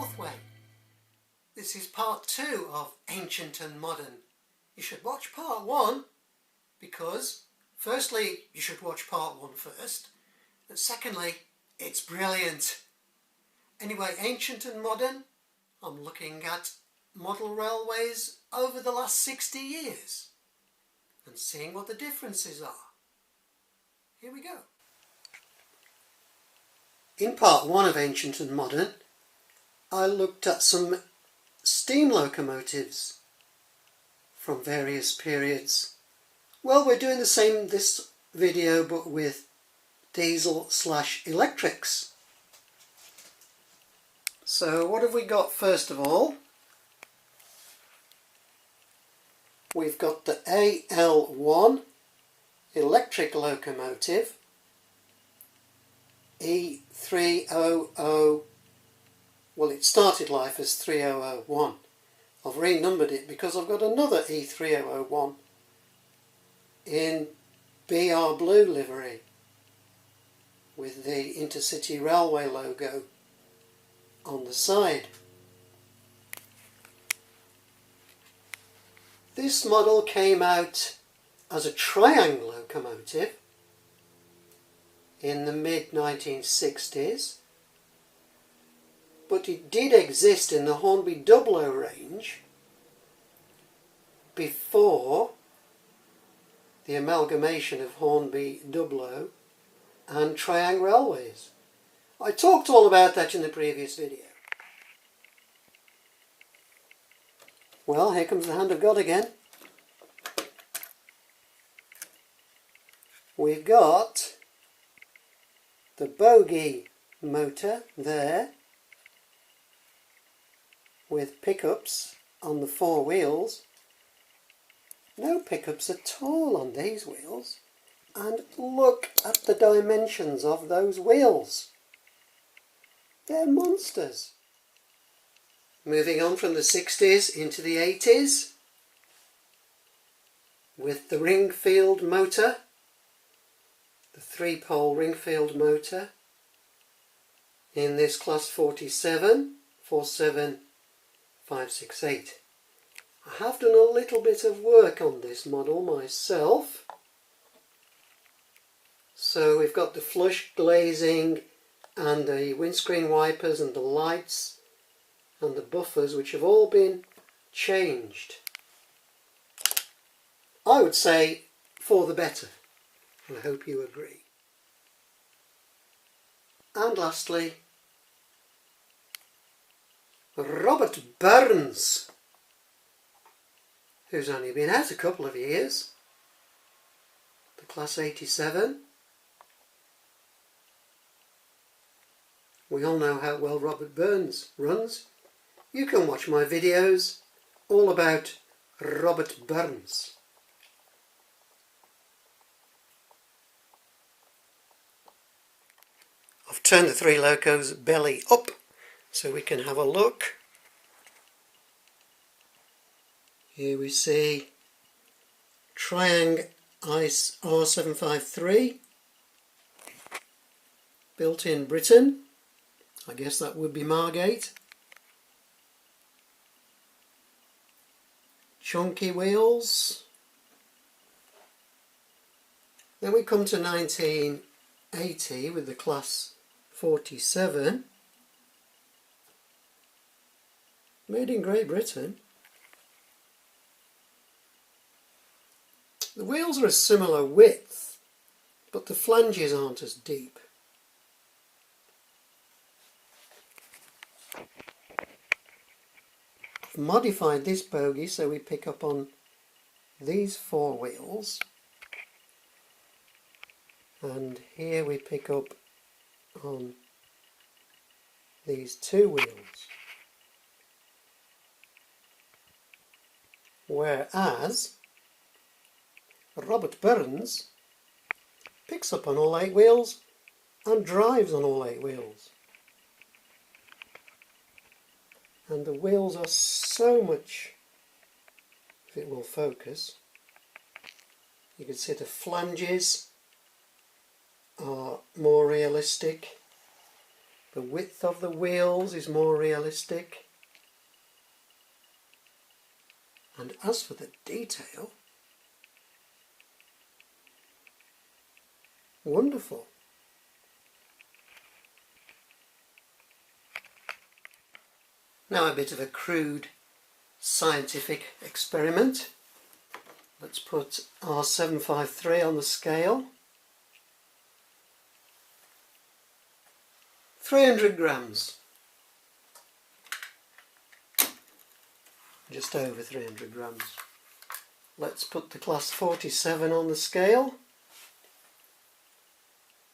Northway. This is part 2 of Ancient and Modern. You should watch part 1 because, firstly, you should watch part 1 first, and secondly, it's brilliant. Anyway, Ancient and Modern, I'm looking at model railways over the last 60 years and seeing what the differences are. Here we go. In part 1 of Ancient and Modern, I looked at some steam locomotives from various periods. Well, we're doing the same this video but with diesel/electrics. So what have we got first of all? We've got the AL1 electric locomotive E300. Well, it started life as 3001. I've renumbered it because I've got another E3001 in BR Blue livery with the Intercity Railway logo on the side. This model came out as a triangle locomotive in the mid-1960s, but it did exist in the Hornby 00 range before the amalgamation of Hornby 00 and Triangle Railways. I talked all about that in the previous video. Well, here comes the hand of God again. We've got the bogie motor there with pickups on the 4 wheels. No pickups at all on these wheels. And look at the dimensions of those wheels. They're monsters. Moving on from the 60s into the 80s with the Ringfield motor, the 3-pole Ringfield motor in this class 47, 47568. I have done a little bit of work on this model myself. So we've got the flush glazing and the windscreen wipers and the lights and the buffers, which have all been changed. I would say for the better, and I hope you agree. And lastly, Robert Burns, who's only been out a couple of years, the class 87. We all know how well Robert Burns runs. You can watch my videos all about Robert Burns. I've turned the 3 locos belly up so we can have a look. Here we see Triang Ice R753, built in Britain. I guess that would be Margate. Chunky wheels. Then we come to 1980 with the class 47, made in Great Britain. The wheels are a similar width, but the flanges aren't as deep. I've modified this bogie so we pick up on these 4 wheels, and here we pick up on these 2 wheels, whereas Robert Burns picks up on all 8 wheels and drives on all 8 wheels. And the wheels are so much, if it will focus, you can see the flanges are more realistic. The width of the wheels is more realistic. And as for the detail, wonderful. Now a bit of a crude scientific experiment. Let's put our 753 on the scale. 300 grams. Just over 300 grams. Let's put the class 47 on the scale.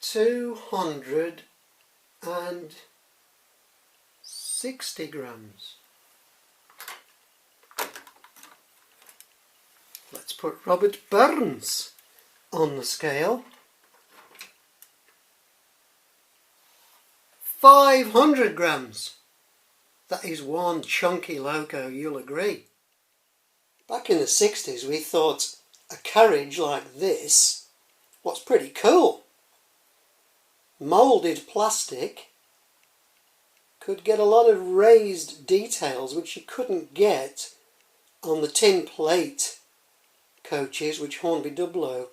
260 grams. Let's put Robert Burns on the scale. 500 grams. That is one chunky loco, you'll agree. Back in the 60s we thought a carriage like this was pretty cool. Moulded plastic, could get a lot of raised details which you couldn't get on the tin plate coaches which Hornby Dublo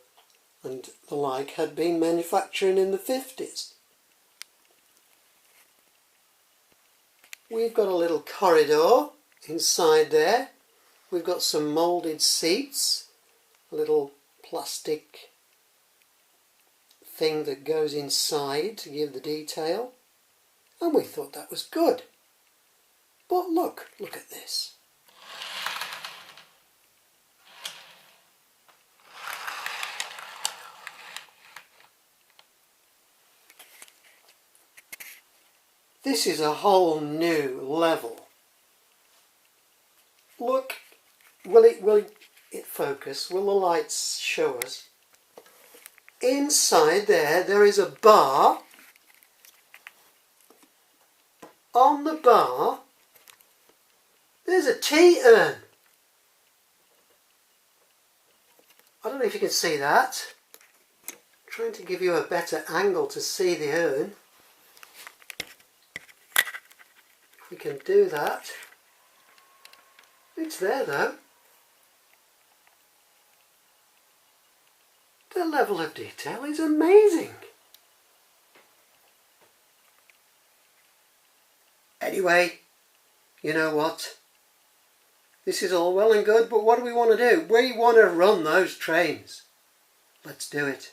and the like had been manufacturing in the 50s. We've got a little corridor inside there. We've got some moulded seats, a little plastic thing that goes inside to give the detail, and we thought that was good. But look at this. This is a whole new level. Look, will it focus? Will the lights show us? Inside there is a bar. On the bar, there's a tea urn. I don't know if you can see that. I'm trying to give you a better angle to see the urn. We can do that. It's there though. The level of detail is amazing. Anyway, you know what? This is all well and good, but what do we want to do? We want to run those trains. Let's do it.